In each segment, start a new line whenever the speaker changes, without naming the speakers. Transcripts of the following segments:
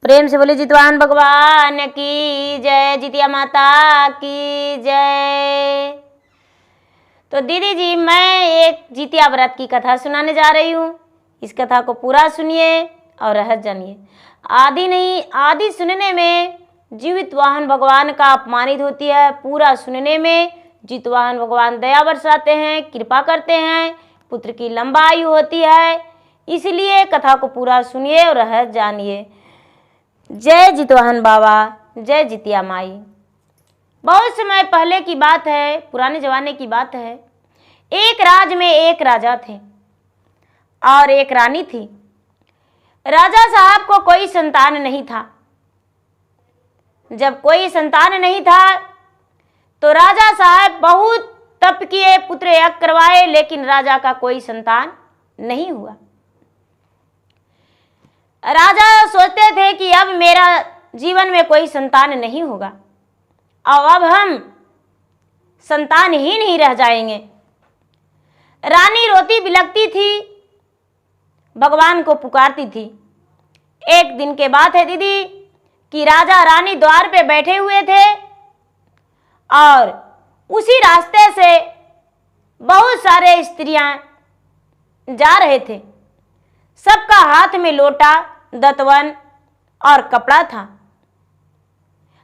प्रेम से बोले जितवाहन भगवान की जय, जितिया माता की जय। तो दीदी जी, मैं एक जितिया व्रत की कथा सुनाने जा रही हूँ। इस कथा को पूरा सुनिए और रहस्य जानिए। आदि नहीं, आदि सुनने में जीवित वाहन भगवान का अपमानित होती है, पूरा सुनने में जितवाहन भगवान दया बरसाते हैं, कृपा करते हैं, पुत्र की लंबा आयु होती है। इसलिए कथा को पूरा सुनिए और रहस्य जानिए। जय जितवाहन बाबा, जय जितिया माई। बहुत समय पहले की बात है, पुराने जमाने की बात है। एक राज में एक राजा थे और एक रानी थी। राजा साहब को कोई संतान नहीं था। जब कोई संतान नहीं था तो राजा साहब बहुत तप किए, पुत्र यज्ञ करवाए, लेकिन राजा का कोई संतान नहीं हुआ। राजा सोचते थे कि अब मेरा जीवन में कोई संतान नहीं होगा और अब हम संतानहीन ही रह जाएंगे। रानी रोती बिलखती थी, भगवान को पुकारती थी। एक दिन के बात है दीदी कि राजा रानी द्वार पे बैठे हुए थे और उसी रास्ते से बहुत सारे स्त्रियां जा रहे थे। सबका हाथ में लोटा, दतवन और कपड़ा था।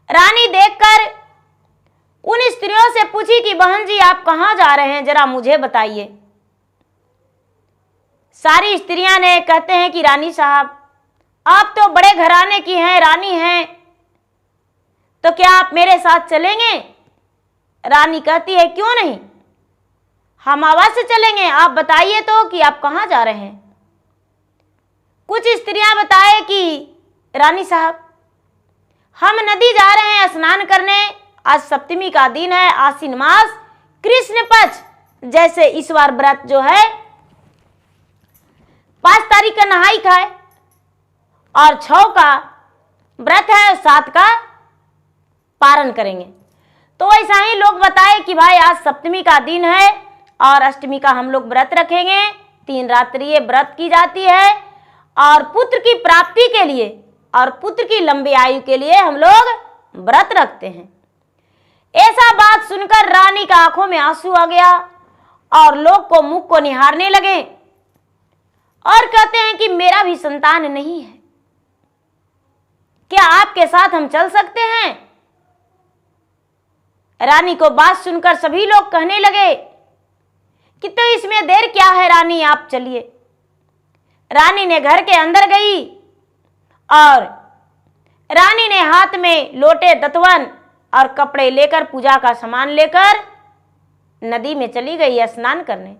रानी देखकर उन स्त्रियों से पूछी कि बहन जी, आप कहाँ जा रहे हैं, जरा मुझे बताइए। सारी स्त्रियां ने कहते हैं कि रानी साहब, आप तो बड़े घराने की हैं, रानी हैं, तो क्या आप मेरे साथ चलेंगे? रानी कहती है, क्यों नहीं, हम अवश्य चलेंगे। आप बताइए तो कि आप कहाँ जा रहे हैं। कुछ स्त्रियां बताए कि रानी साहब, हम नदी जा रहे हैं स्नान करने। आज सप्तमी का दिन है, आश्विन मास, कृष्ण पक्ष। जैसे इस बार व्रत जो है 5 तारीख का नहाई खाए और 6 का व्रत है, 7 का पारण करेंगे। तो ऐसा ही लोग बताए कि भाई आज सप्तमी का दिन है और अष्टमी का हम लोग व्रत रखेंगे। 3 रात्रि ये व्रत की जाती है और पुत्र की प्राप्ति के लिए और पुत्र की लंबी आयु के लिए हम लोग व्रत रखते हैं। ऐसा बात सुनकर रानी का आंखों में आंसू आ गया और लोग को मुख को निहारने लगे और कहते हैं कि मेरा भी संतान नहीं है, क्या आपके साथ हम चल सकते हैं? रानी को बात सुनकर सभी लोग कहने लगे कि तो इसमें देर क्या है रानी, आप चलिए। रानी ने घर के अंदर गई और रानी ने हाथ में लोटे, दतवन और कपड़े लेकर, पूजा का सामान लेकर नदी में चली गई स्नान करने।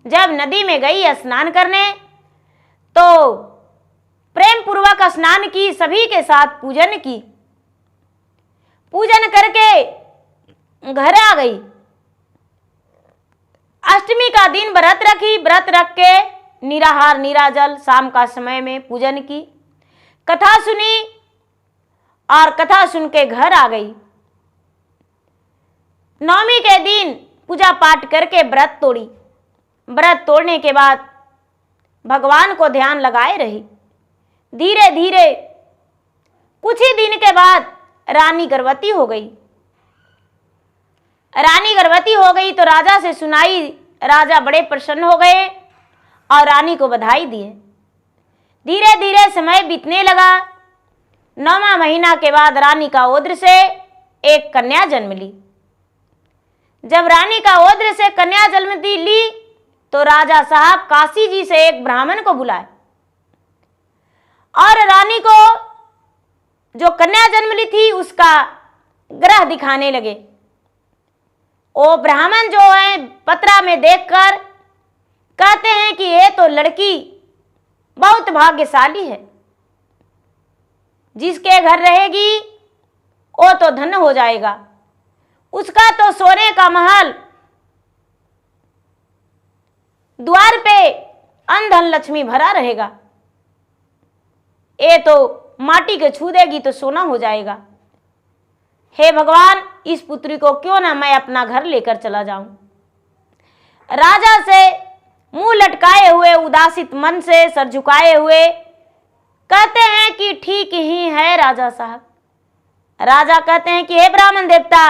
जब नदी में गई स्नान करने तो प्रेम पूर्वक स्नान की, सभी के साथ पूजन की। पूजन करके घर आ गई। अष्टमी का दिन व्रत रखी। व्रत रख के निराहार निराजल शाम का समय में पूजन की, कथा सुनी और कथा सुन के घर आ गई। नवमी के दिन पूजा पाठ करके व्रत तोड़ी। व्रत तोड़ने के बाद भगवान को ध्यान लगाए रही। धीरे धीरे कुछ ही दिन के बाद रानी गर्भवती हो गई। रानी गर्भवती हो गई तो राजा से सुनाई। राजा बड़े प्रसन्न हो गए और रानी को बधाई दिए। धीरे धीरे समय बीतने लगा। 9वां महीना के बाद रानी का ओद्र से एक कन्या जन्म ली। जब रानी का ओद्र से कन्या जन्म ली तो राजा साहब काशी जी से एक ब्राह्मण को बुलाए और रानी को जो कन्या जन्म ली थी उसका ग्रह दिखाने लगे। वो ब्राह्मण जो है पत्रा में देखकर कहते हैं कि ये तो लड़की बहुत भाग्यशाली है, जिसके घर रहेगी वो तो धन हो जाएगा, उसका तो सोने का महल, द्वार पे अन्न धन लक्ष्मी भरा रहेगा, ये तो माटी के छू देगी तो सोना हो जाएगा। हे भगवान, इस पुत्री को क्यों ना मैं अपना घर लेकर चला जाऊं। राजा से मुंह लटकाए हुए, उदासित मन से सर झुकाए हुए कहते हैं कि ठीक ही है राजा साहब। राजा कहते हैं कि हे ब्राह्मण देवता,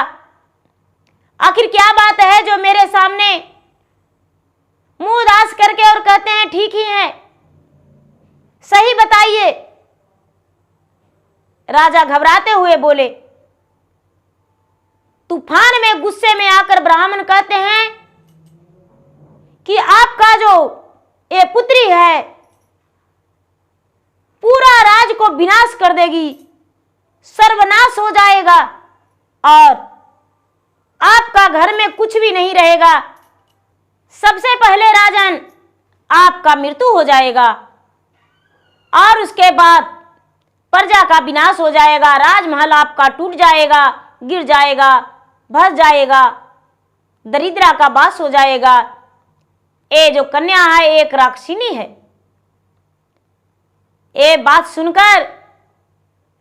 आखिर क्या बात है जो मेरे सामने मुंह उदास करके और कहते हैं ठीक ही है, सही बताइए। राजा घबराते हुए बोले। तूफान में गुस्से में आकर ब्राह्मण कहते हैं कि आपका जो ये पुत्री है पूरा राज को विनाश कर देगी, सर्वनाश हो जाएगा और आपका घर में कुछ भी नहीं रहेगा। सबसे पहले राजन आपका मृत्यु हो जाएगा और उसके बाद प्रजा का विनाश हो जाएगा, राजमहल आपका टूट जाएगा, गिर जाएगा, भस जाएगा, दरिद्रा का वास हो जाएगा। ये जो कन्या है एक राक्षिनी है। ये बात सुनकर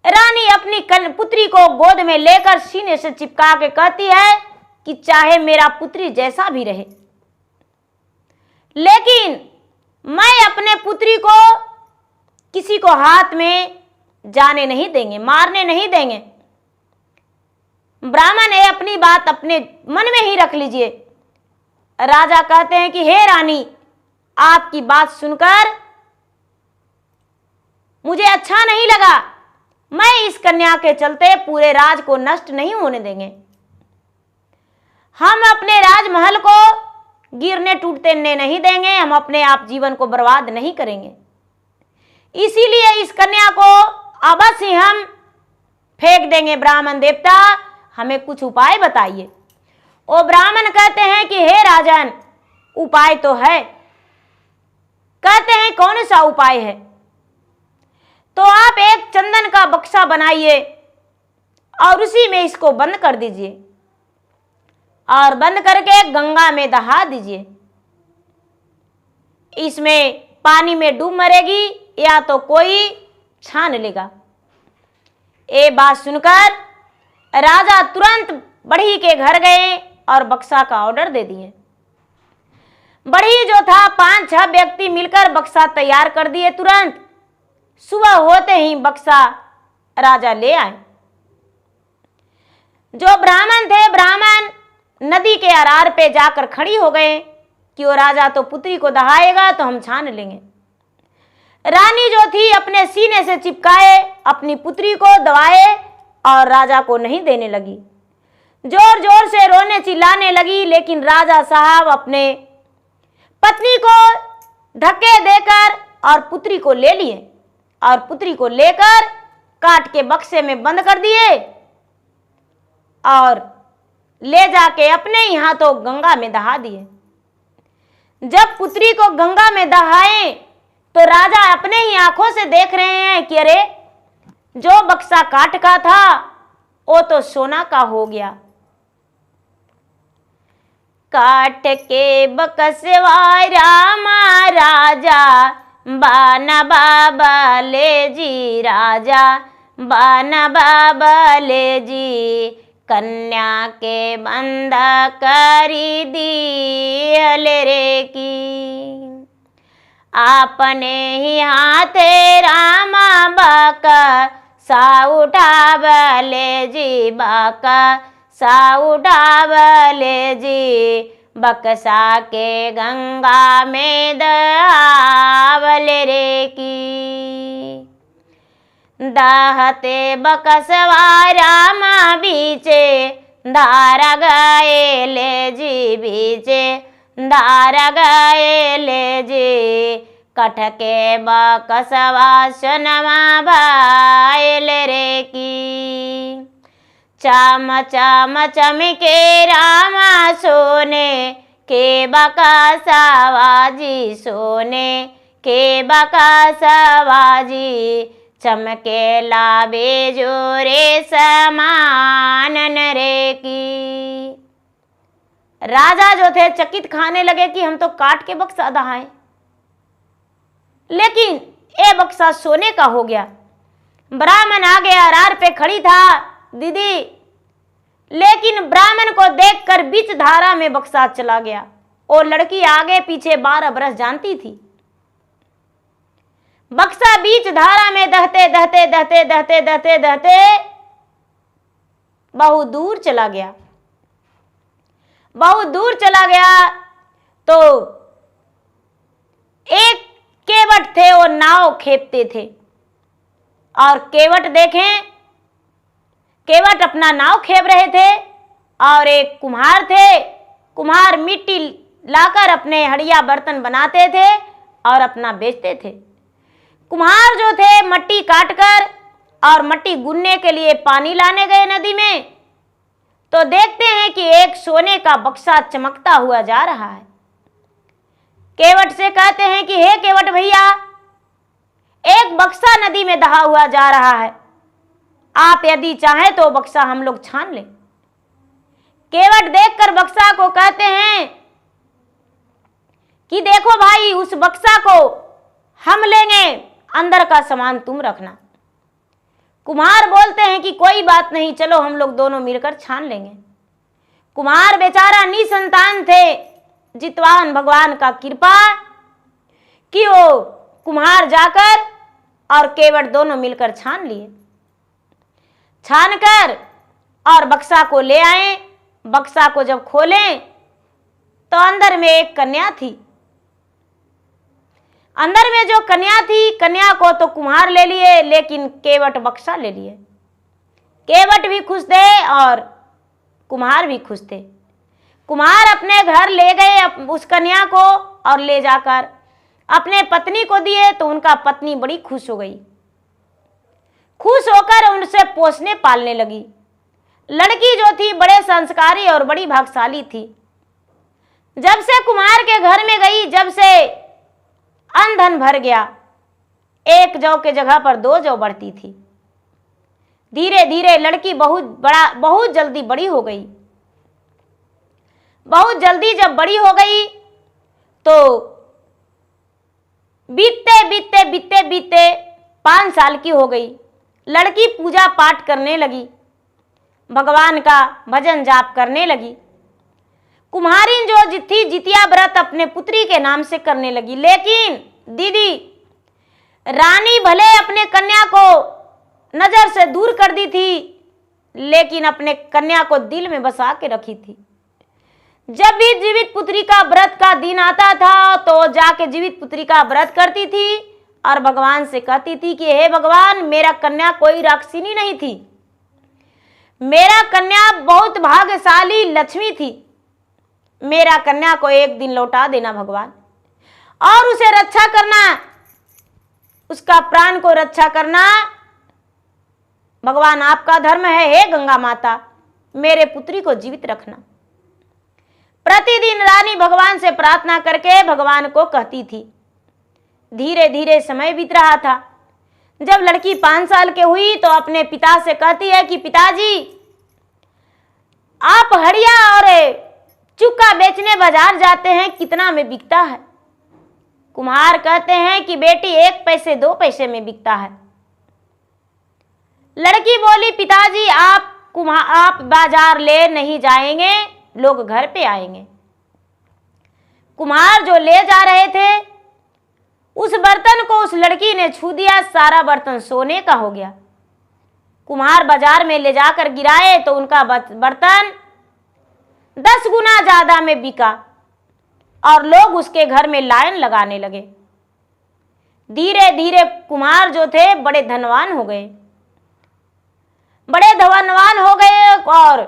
रानी अपनी पुत्री को गोद में लेकर सीने से चिपका के कहती है कि चाहे मेरा पुत्री जैसा भी रहे, लेकिन मैं अपने पुत्री को किसी को हाथ में जाने नहीं देंगे, मारने नहीं देंगे। ब्राह्मण ये अपनी बात अपने मन में ही रख लीजिए। राजा कहते हैं कि हे रानी, आपकी बात सुनकर मुझे अच्छा नहीं लगा। मैं इस कन्या के चलते पूरे राज को नष्ट नहीं होने देंगे। हम अपने राजमहल को गिरने टूटने नहीं देंगे, हम अपने आप जीवन को बर्बाद नहीं करेंगे। इसीलिए इस कन्या को अवश्य हम फेंक देंगे। ब्राह्मण देवता, हमें कुछ उपाय बताइए। वो ब्राह्मण कहते हैं कि हे राजन, उपाय तो है। कहते हैं कौन सा उपाय है? तो आप एक चंदन का बक्सा बनाइए और उसी में इसको बंद कर दीजिए और बंद करके गंगा में दहा दीजिए। इसमें पानी में डूब मरेगी या तो कोई छान लेगा। ये बात सुनकर राजा तुरंत बढ़ी के घर गए और बक्सा का ऑर्डर दे दिए। बढ़ी जो था 5-6 व्यक्ति मिलकर बक्सा तैयार कर दिए। तुरंत सुबह होते ही बक्सा राजा ले आए। जो ब्राह्मण थे, ब्राह्मण नदी के अरार पे जाकर खड़ी हो गए कि वो राजा तो पुत्री को दहाएगा तो हम छान लेंगे। रानी जो थी अपने सीने से चिपकाए अपनी पुत्री को दबाए और राजा को नहीं देने लगी। जोर जोर से रोने चिल्लाने लगी, लेकिन राजा साहब अपने पत्नी को धक्के देकर और पुत्री को ले लिए और पुत्री को लेकर काट के बक्से में बंद कर दिए और ले जाके अपने ही हाथों गंगा में दहा दिए। जब पुत्री को गंगा में दहाए तो राजा अपने ही आंखों से देख रहे हैं कि अरे, जो बक्सा काट का था वो तो सोना का हो गया। काट के बक्सवा रामा राजा, बाना बाबा ले जी राजा, बाना बाबा ले जी, कन्या के बंदा करी दी हलरे की। आपने ही हाथे रामा बाका सा उठावले जी, बाका सा उठावले जी, बक्सा के गंगा में दहावले रे की। दाहते बक्सवा रामा बीचे, धारा गए ले जी बीचे, धारा गए ले जी, कठ के बक्सवा सोनमा भाईल रे की। चम चम चमके रामा सोने के बक्सवा जी, सोने के बक्सवा जी, चमके लाबे जोरे समानन रे की। राजा जो थे चकित खाने लगे कि हम तो काट के बक्सा दहाएं, लेकिन ये बक्सा सोने का हो गया। ब्राह्मण आगे अरार पे खड़ी था दीदी, लेकिन ब्राह्मण को देखकर बीच धारा में बक्सा चला गया। और लड़की आगे पीछे 12 बरस जानती थी। बक्सा बीच धारा में दहते दहते दहते दहते दहते दहते बहुत दूर चला गया। बहुत दूर चला गया तो एक केवट थे, वो नाव खेपते थे। और केवट देखें, केवट अपना नाव खेप रहे थे और एक कुम्हार थे। कुम्हार मिट्टी लाकर अपने हड़िया बर्तन बनाते थे और अपना बेचते थे। कुम्हार जो थे मट्टी काटकर और मट्टी गूंथने के लिए पानी लाने गए नदी में, तो देखते हैं कि एक सोने का बक्सा चमकता हुआ जा रहा है। केवट से कहते हैं कि हे केवट भैया, एक बक्सा नदी में दहा हुआ जा रहा है, आप यदि चाहें तो बक्सा हम लोग छान लें। केवट देखकर बक्सा को कहते हैं कि देखो भाई, उस बक्सा को हम लेंगे, अंदर का सामान तुम रखना। कुम्हार बोलते हैं कि कोई बात नहीं, चलो हम लोग दोनों मिलकर छान लेंगे। कुम्हार बेचारा निसंतान थे, जितवान भगवान का कृपा कि वो कुम्हार जाकर और केवट दोनों मिलकर छान लिए। छान कर और बक्सा को ले आए। बक्सा को जब खोलें तो अंदर में एक कन्या थी। अंदर में जो कन्या थी, कन्या को तो कुम्हार ले लिए, लेकिन केवट बक्सा ले लिए। केवट भी खुश थे और कुम्हार भी खुश थे। कुम्हार अपने घर ले गए उस कन्या को और ले जाकर अपने पत्नी को दिए, तो उनका पत्नी बड़ी खुश हो गई। खुश होकर उनसे पोसने पालने लगी। लड़की जो थी बड़े संस्कारी और बड़ी भाग्यशाली थी। जब से कुम्हार के घर में गई, जब से अन्न धन भर गया, एक जौ के जगह पर 2 जौ बढ़ती थी। धीरे धीरे लड़की बहुत जल्दी बड़ी हो गई। बहुत जल्दी जब बड़ी हो गई तो बीतते बीतते बीतते बीतते 5 साल की हो गई। लड़की पूजा पाठ करने लगी, भगवान का भजन जाप करने लगी। कुम्हारिन जो थी जितिया व्रत अपने पुत्री के नाम से करने लगी। लेकिन दीदी रानी भले अपने कन्या को नजर से दूर कर दी थी, लेकिन अपने कन्या को दिल में बसा के रखी थी। जब भी जीवित पुत्री का व्रत का दिन आता था तो जाके जीवित पुत्री का व्रत करती थी और भगवान से कहती थी कि हे भगवान, मेरा कन्या कोई राक्षसिनी नहीं थी, मेरा कन्या बहुत भाग्यशाली लक्ष्मी थी, मेरा कन्या को एक दिन लौटा देना भगवान, और उसे रक्षा करना, उसका प्राण को रक्षा करना भगवान आपका धर्म है। हे गंगा माता, मेरे पुत्री को जीवित रखना। प्रतिदिन रानी भगवान से प्रार्थना करके भगवान को कहती थी। धीरे धीरे समय बीत रहा था। जब लड़की 5 साल की हुई तो अपने पिता से कहती है कि पिताजी, आप हड़िया और चुक्का बेचने बाजार जाते हैं, कितना में बिकता है? कुम्हार कहते हैं कि बेटी 1 पैसे 2 पैसे में बिकता है। लड़की बोली पिताजी, आप बाजार ले नहीं जाएंगे, लोग घर पे आएंगे। कुम्हार जो ले जा रहे थे उस बर्तन को उस लड़की ने छू दिया, सारा बर्तन सोने का हो गया। कुम्हार बाजार में ले जाकर गिराए तो उनका बर्तन 10 गुना ज्यादा में बिका और लोग उसके घर में लाइन लगाने लगे। धीरे धीरे कुम्हार जो थे बड़े धनवान हो गए, और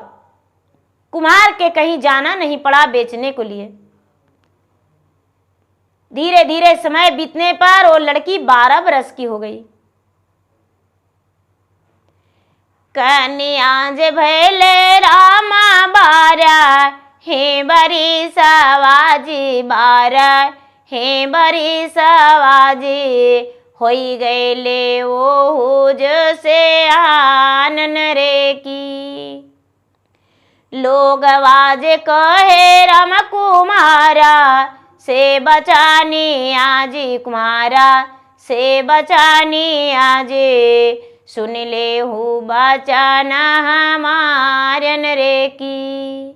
कुम्हार के कहीं जाना नहीं पड़ा बेचने को लिए। धीरे धीरे समय बीतने पर वो लड़की 12 बरस की हो गई। कन्या जे भैले रामा 12, हे बरी सवाजी 12, हे बरी सवाजी, होई गए वो से आनन रे की। लोग आवाज कहे राम कुमारा, से बचानी आजी कुमारा, से बचानी आजी, सुन ले हूँ बचाना हमारन रे की।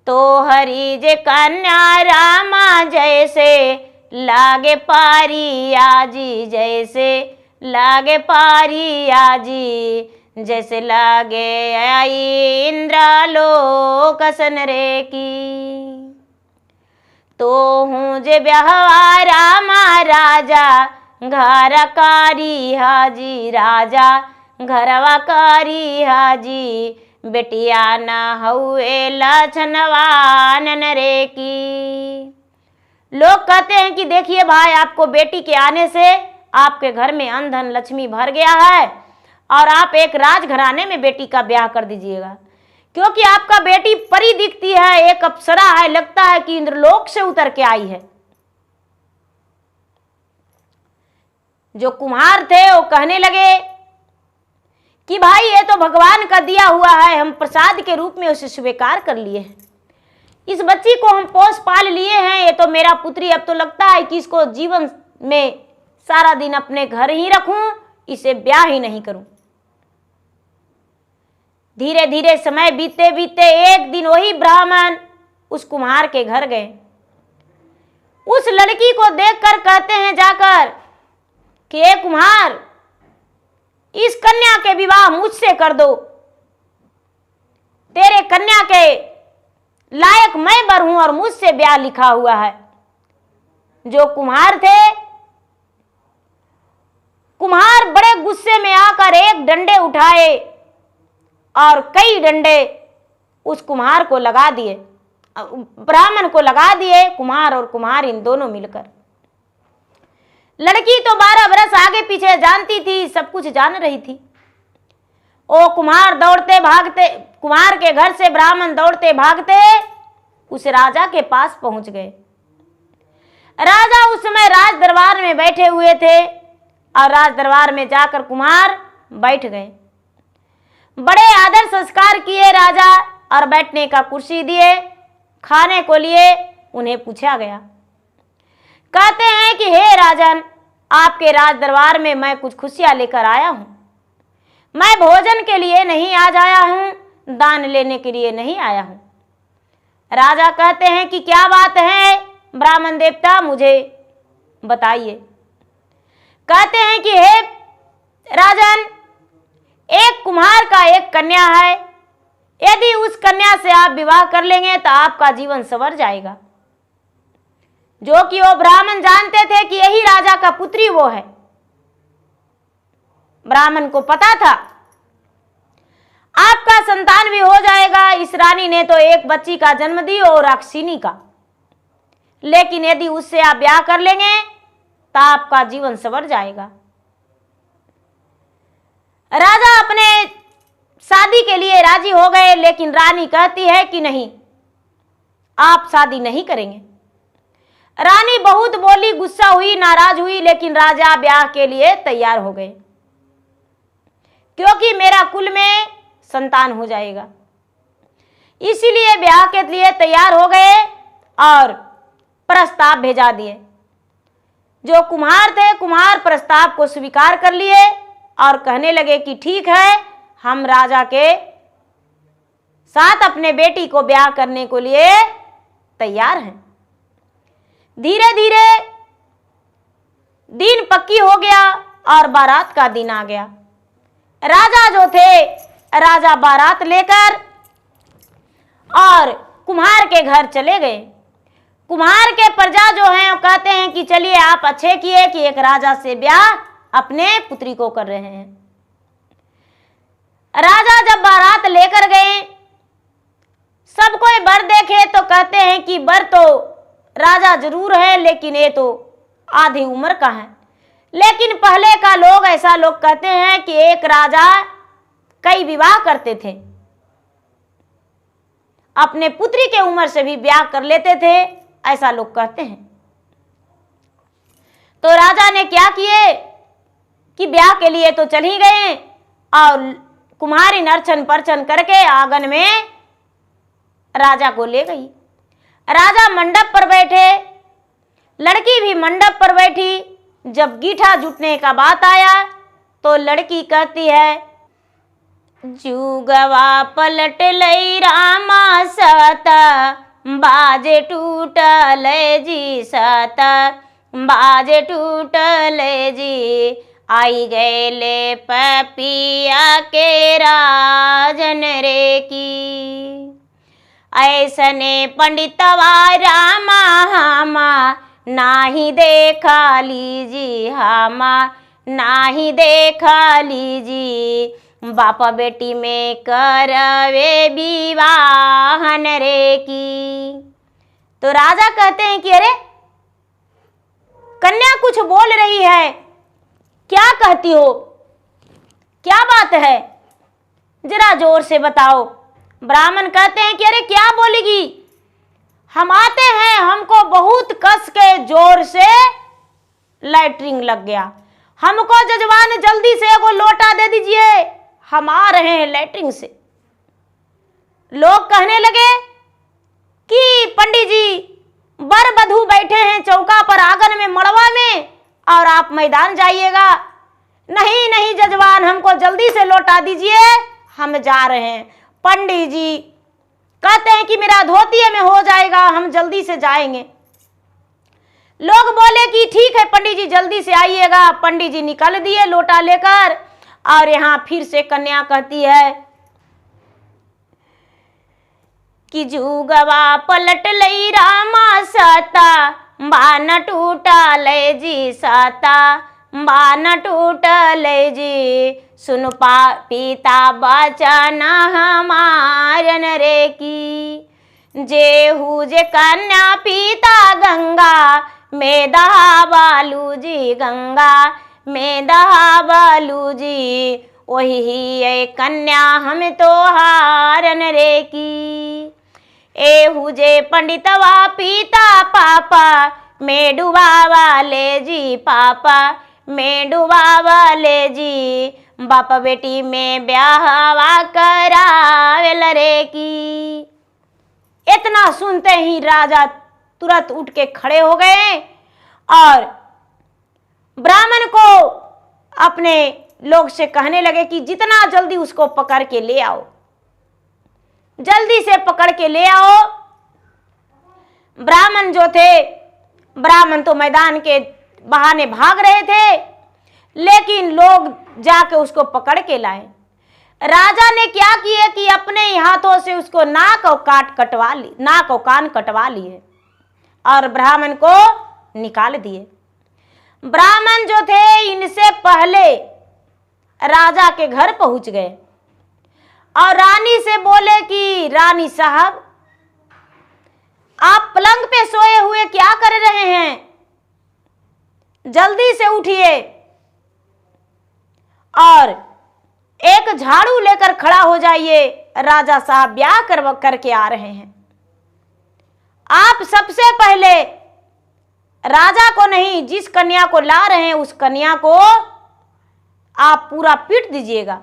तो हरि जे कन्या रामा जैसे, लागे पारी आजी, जैसे लागे पारी आजी, जैसे लागे आई इंद्रालोक सनरे की। तो हूँ जे ब्याहवा रामा राजा घर कारी हाजी, राजा घरवा कारी हाजी, बेटिया न हुए लछनवा ननरे की। लोग कहते हैं कि देखिए भाई, आपको बेटी के आने से आपके घर में अन्न धन लक्ष्मी भर गया है और आप एक राजघराने में बेटी का ब्याह कर दीजिएगा, क्योंकि आपका बेटी परी दिखती है, एक अप्सरा है, लगता है कि इंद्रलोक से उतर के आई है। जो कुम्हार थे वो कहने लगे कि भाई ये तो भगवान का दिया हुआ है, हम प्रसाद के रूप में उसे स्वीकार कर लिए हैं। इस बच्ची को हम पोस पाल लिए हैं, ये तो मेरा पुत्री। अब तो लगता है कि इसको जीवन में सारा दिन अपने घर ही रखूं, इसे ब्याह ही नहीं करूं। धीरे धीरे समय बीते बीते एक दिन वही ब्राह्मण उस कुम्हार के घर गए। उस लड़की को देखकर कहते हैं जाकर कि ए कुम्हार, इस कन्या के विवाह मुझसे कर दो, तेरे कन्या के लायक मैं बर हूं और मुझसे ब्याह लिखा हुआ है। जो कुम्हार थे, कुम्हार बड़े गुस्से में आकर एक डंडे उठाए और कई डंडे उस कुम्हार को लगा दिए, ब्राह्मण को लगा दिए, कुम्हार और कुम्हार इन दोनों मिलकर। लड़की तो 12 बरस आगे पीछे जानती थी, सब कुछ जान रही थी। ओ कुम्हार दौड़ते भागते, कुम्हार के घर से ब्राह्मण दौड़ते भागते उस राजा के पास पहुंच गए। राजा उस समय राज दरबार में बैठे हुए थे और राज दरबार में जाकर कुम्हार बैठ गए। बड़े आदर संस्कार किए राजा और बैठने का कुर्सी दिए, खाने को लिए उन्हें पूछा गया। कहते हैं कि हे राजन, आपके राज दरबार में मैं कुछ खुशियां लेकर आया हूं। मैं भोजन के लिए नहीं आज आया हूं, दान लेने के लिए नहीं आया हूं। राजा कहते हैं कि क्या बात है ब्राह्मण देवता, मुझे बताइए। कहते हैं कि हे राजन, एक कुम्हार का एक कन्या है, यदि उस कन्या से आप विवाह कर लेंगे तो आपका जीवन संवर जाएगा। जो कि वो ब्राह्मण जानते थे कि यही राजा का पुत्री वो है। ब्राह्मण को पता था आपका संतान भी हो जाएगा। इस रानी ने तो एक बच्ची का जन्म दी और राक्षिनी का, लेकिन यदि उससे आप ब्याह कर लेंगे तो आपका जीवन संवर जाएगा। राजा अपने शादी के लिए राजी हो गए, लेकिन रानी कहती है कि नहीं, आप शादी नहीं करेंगे। रानी बहुत बोली, गुस्सा हुई, नाराज हुई, लेकिन राजा ब्याह के लिए तैयार हो गए, क्योंकि मेरा कुल में संतान हो जाएगा। इसीलिए ब्याह के लिए तैयार हो गए और प्रस्ताव भेजा दिए। जो कुम्हार थे, कुम्हार प्रस्ताव को स्वीकार कर लिए और कहने लगे कि ठीक है, हम राजा के साथ अपने बेटी को ब्याह करने को लिए तैयार हैं। धीरे धीरे दिन पक्की हो गया और बारात का दिन आ गया। राजा जो थे, राजा बारात लेकर और कुम्हार के घर चले गए। कुम्हार के प्रजा जो हैं वो कहते हैं कि चलिए आप अच्छे किए कि एक राजा से ब्याह अपने पुत्री को कर रहे हैं। राजा जब बारात लेकर गए, सब कोई बर देखे तो कहते हैं कि बर तो राजा जरूर है, लेकिन ये तो आधी उम्र का है। लेकिन पहले का लोग, ऐसा लोग कहते हैं कि एक राजा कई विवाह करते थे, अपने पुत्री के उम्र से भी ब्याह कर लेते थे, ऐसा लोग कहते हैं। तो राजा ने क्या किए कि ब्याह के लिए तो चल ही गए और कुम्हारी नर्चन परचन करके आंगन में राजा को ले गई। राजा मंडप पर बैठे, लड़की भी मंडप पर बैठी। जब गीठा जुटने का बात आया तो लड़की कहती है, जुगवा पलट लई रामा सत, बाजे टूटल जी सत, बाजे टूटल जी, आई गए ले पपिया के राजन रे की। ऐसने पंडितवा रामा हामा, नाही देखा लीजी हामा, नाही देखा लीजी, बाप बेटी में करवे विवाहन रे की। तो राजा कहते हैं कि अरे कन्या कुछ बोल रही है, क्या कहती हो, क्या बात है, जरा जोर से बताओ। ब्राह्मण कहते हैं कि अरे क्या बोलेगी, हम आते हैं, हमको बहुत कस के जोर से लैट्रिन लग गया, हमको जजमान जल्दी से एगो लोटा दे दीजिए, हम आ रहे हैं लैट्रिन से। लोग कहने लगे कि पंडित जी बर बधू बैठे हैं चौका पर आंगन में मड़वा में, और आप मैदान जाइएगा। नहीं नहीं जजमान, हमको जल्दी से लौटा दीजिए, हम जा रहे हैं। पंडित जी कहते हैं कि मेरा धोती में हो जाएगा, हम जल्दी से जाएंगे। लोग बोले कि ठीक है पंडित जी, जल्दी से आइएगा। पंडित जी निकल दिए लोटा लेकर, और यहाँ फिर से कन्या कहती है कि जुगवा पलट लई रामा साता, बान टूटा ले जी साता, बान टूटा ले जी, सुन पिता बचन हमारन रे की। जेहू जे कन्या पिता गंगा, में दहाबालू जी गंगा, में दहाबालू जी, वही कन्या हम तो हारन रे की। एहू जे पंडितवा पिता पापा, में डुबावा ले जी पापा, में डुबावा ले जी, बाप बेटी में ब्याहवा करावेल रे की। इतना सुनते ही राजा तुरंत उठ के खड़े हो गए और ब्राह्मण को अपने लोग से कहने लगे कि जितना जल्दी उसको पकड़ के ले आओ, जल्दी से पकड़ के ले आओ। ब्राह्मण जो थे, ब्राह्मण तो मैदान के बहाने भाग रहे थे, लेकिन लोग जाके उसको पकड़ के लाए। राजा ने क्या किए कि अपने हाथों से उसको नाक और नाक और कान कटवा लिए और ब्राह्मण को निकाल दिए। ब्राह्मण जो थे इनसे पहले राजा के घर पहुंच गए और रानी से बोले कि रानी साहब, आप पलंग पे सोए हुए क्या कर रहे हैं, जल्दी से उठिए और एक झाड़ू लेकर खड़ा हो जाइए, राजा साहब ब्याह करके आ रहे हैं। आप सबसे पहले राजा को नहीं, जिस कन्या को ला रहे हैं उस कन्या को आप पूरा पीट दीजिएगा,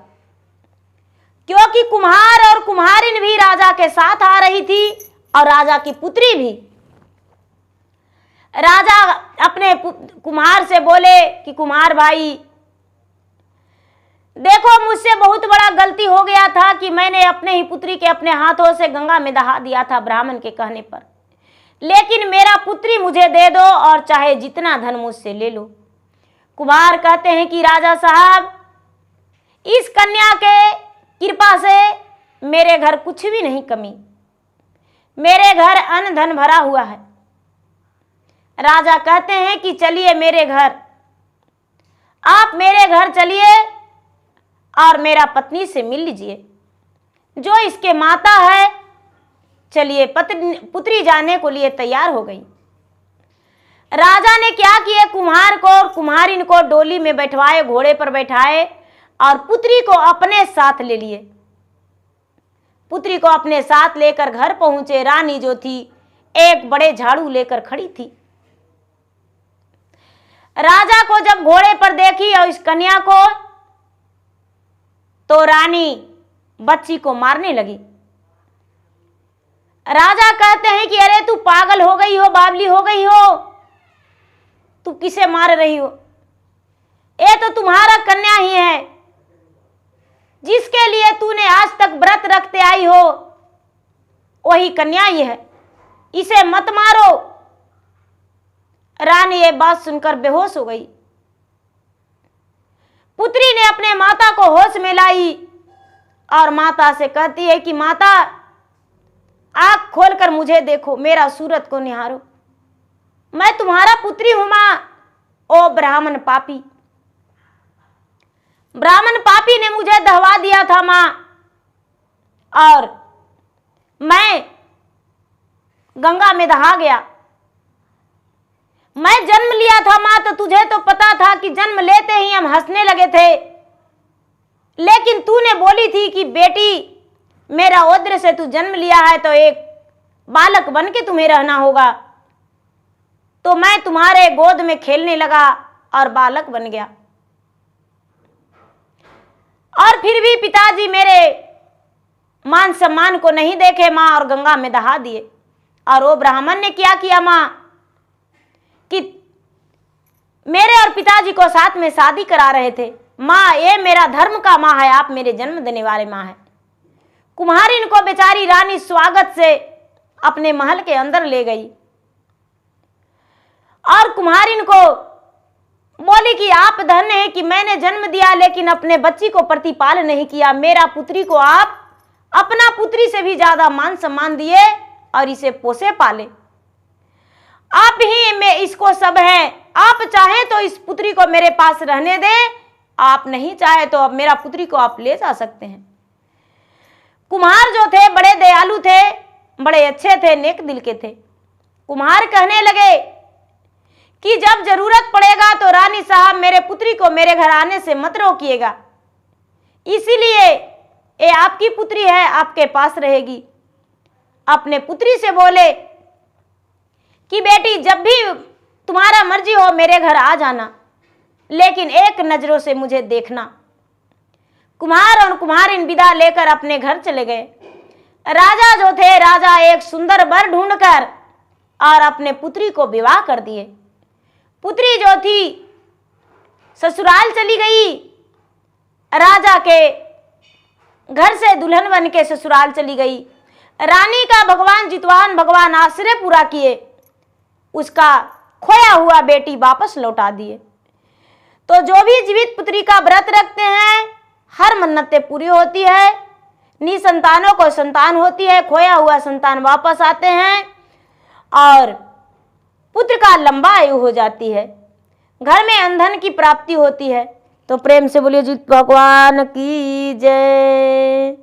क्योंकि कुम्हार और कुम्हारिन भी राजा के साथ आ रही थी और राजा की पुत्री भी। राजा अपने कुम्हार से बोले कि कुम्हार भाई देखो, मुझसे बहुत बड़ा गलती हो गया था कि मैंने अपने ही पुत्री के अपने हाथों से गंगा में दहा दिया था ब्राह्मण के कहने पर, लेकिन मेरा पुत्री मुझे दे दो और चाहे जितना धन मुझसे ले लो। कुम्हार कहते हैं कि राजा साहब, इस कन्या के कृपा से मेरे घर कुछ भी नहीं कमी, मेरे घर अन्न धन भरा हुआ है। राजा कहते हैं कि चलिए मेरे घर, आप मेरे घर चलिए और मेरा पत्नी से मिल लीजिए, जो इसके माता है। चलिए, पुत्री जाने को लिए तैयार हो गई। राजा ने क्या किया, कुम्हार को और कुम्हारिन को डोली में बैठवाए, घोड़े पर बैठाए और पुत्री को अपने साथ ले लिए। पुत्री को अपने साथ लेकर घर पहुंचे। रानी जो थी एक बड़े झाड़ू लेकर खड़ी थी। राजा को जब घोड़े पर देखी और इस कन्या को, तो रानी बच्ची को मारने लगी। राजा कहते हैं कि अरे तू पागल हो गई हो, बावली हो गई हो, तू किसे मार रही हो? ये तो तुम्हारा कन्या ही है, जिसके लिए तूने आज तक व्रत रखते आई हो, वही कन्या ही है, इसे मत मारो। रानी ये बात सुनकर बेहोश हो गई। पुत्री ने अपने माता को होश में लाई और माता से कहती है कि माता, आंख खोलकर मुझे देखो, मेरा सूरत को निहारो, मैं तुम्हारा पुत्री हूं मां। ओ ब्राह्मण पापी, ब्राह्मण पापी ने मुझे दहवा दिया था मां, और मैं गंगा में दहा गया। मैं जन्म लिया था मां, तो तुझे तो पता था कि जन्म लेते ही हम हंसने लगे थे, लेकिन तूने बोली थी कि बेटी, मेरा औद्र से तू जन्म लिया है तो एक बालक बन के तुम्हें रहना होगा। तो मैं तुम्हारे गोद में खेलने लगा और बालक बन गया। और फिर भी पिताजी मेरे मान सम्मान को नहीं देखे मां, और गंगा में दहा दिए। और वो ब्राह्मण ने क्या किया मां कि मेरे और पिताजी को साथ में शादी करा रहे थे। मां, ये मेरा धर्म का मां है, आप मेरे जन्म देने वाले मां है। कुम्हारिन को बेचारी रानी स्वागत से अपने महल के अंदर ले गई और कुम्हारिन को बोली कि आप धन्य हैं कि मैंने जन्म दिया, लेकिन अपने बच्ची को प्रतिपाल नहीं किया। मेरा पुत्री को आप अपना पुत्री से भी ज्यादा मान सम्मान दिए और इसे पोसे पाले। आप ही में इसको सब है। आप चाहें तो इस पुत्री को मेरे पास रहने दें, आप नहीं चाहे तो अब मेरा पुत्री को आप ले जा सकते हैं। कुम्हार जो थे बड़े दयालु थे, बड़े अच्छे थे, नेक दिल के थे। कुम्हार कहने लगे कि जब जरूरत पड़ेगा तो रानी साहब मेरे पुत्री को मेरे घर आने से मत रोकिएगा, इसीलिए ये आपकी पुत्री है, आपके पास रहेगी। अपने पुत्री से बोले कि बेटी, जब भी तुम्हारा मर्जी हो मेरे घर आ जाना, लेकिन एक नजरों से मुझे देखना। कुम्हार और कुम्हारिन विदा लेकर अपने घर चले गए। राजा जो थे, राजा एक सुंदर वर ढूंढकर और अपने पुत्री को विवाह कर दिए। पुत्री जो थी ससुराल चली गई, राजा के घर से दुल्हन बन के ससुराल चली गई। रानी का भगवान जितवान भगवान आश्रय पूरा किए, उसका खोया हुआ बेटी वापस लौटा दिए। तो जो भी जीवित पुत्री का व्रत रखते हैं, हर मन्नतें पूरी होती है, निसंतानों को संतान होती है, खोया हुआ संतान वापस आते हैं और पुत्र का लंबा आयु हो जाती है, घर में अंधन की प्राप्ति होती है। तो प्रेम से बोलिए जी भगवान की जय।